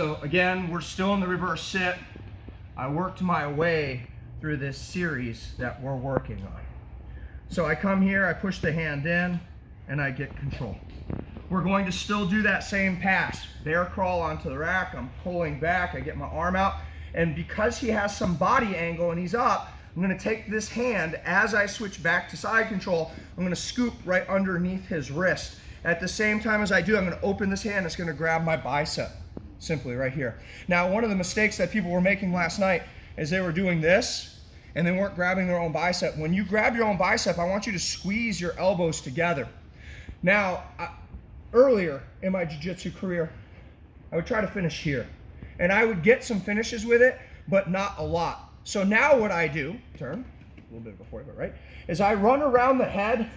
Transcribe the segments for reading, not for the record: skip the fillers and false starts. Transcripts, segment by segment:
So again, we're still in the reverse sit. I worked my way through this series that we're working on. So I come here, I push the hand in, and I get control. We're going to still do that same pass. Bear crawl onto the rack, I'm pulling back, I get my arm out, and because he has some body angle and he's up, I'm gonna take this hand as I switch back to side control, I'm gonna scoop right underneath his wrist. At the same time as I do, I'm gonna open this hand, it's gonna grab my bicep, simply right here. Now, one of the mistakes that people were making last night is they were doing this and they weren't grabbing their own bicep. When you grab your own bicep, I want you to squeeze your elbows together. Now, earlier in my jiu-jitsu career, I would try to finish here. And I would get some finishes with it, but not a lot. So now what I do, turn, a little bit before I go right, is I run around the head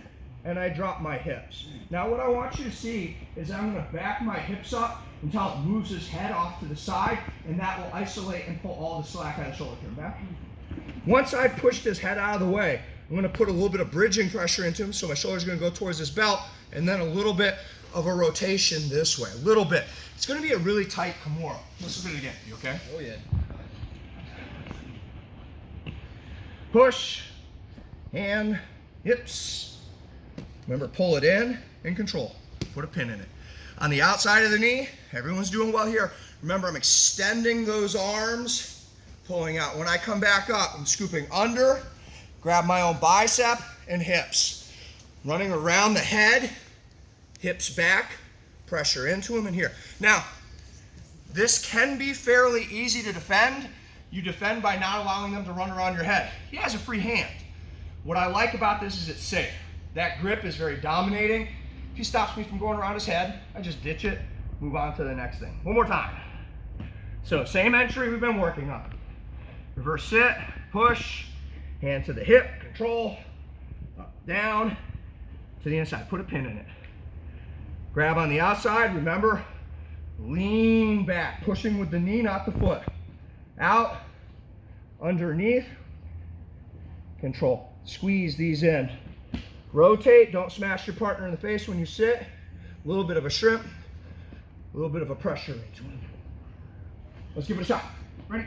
and I drop my hips. Now what I want you to see is I'm gonna back my hips up until it moves his head off to the side, and that will isolate and pull all the slack out of the shoulder. Turn back. Once I've pushed his head out of the way, I'm gonna put a little bit of bridging pressure into him, so my shoulder's gonna go towards his belt, and then a little bit of a rotation this way, a little bit. It's gonna be a really tight Kimura. Let's look at it again, you okay? Oh yeah. Push, hand, hips. Remember, pull it in and control. Put a pin in it. On the outside of the knee, everyone's doing well here. Remember, I'm extending those arms, pulling out. When I come back up, I'm scooping under, grab my own bicep and hips. Running around the head, hips back, pressure into them and here. Now, this can be fairly easy to defend. You defend by not allowing them to run around your head. He has a free hand. What I like about this is it's safe. That grip is very dominating. If he stops me from going around his head, I just ditch it, move on to the next thing. One more time. So same entry we've been working on. Reverse sit, push, hand to the hip, control, up, down, to the inside, put a pin in it. Grab on the outside, remember, lean back, pushing with the knee, not the foot. Out, underneath, control. Squeeze these in. Rotate, don't smash your partner in the face when you sit. A little bit of a shrimp, a little bit of a pressure into it. Let's give it a shot. Ready?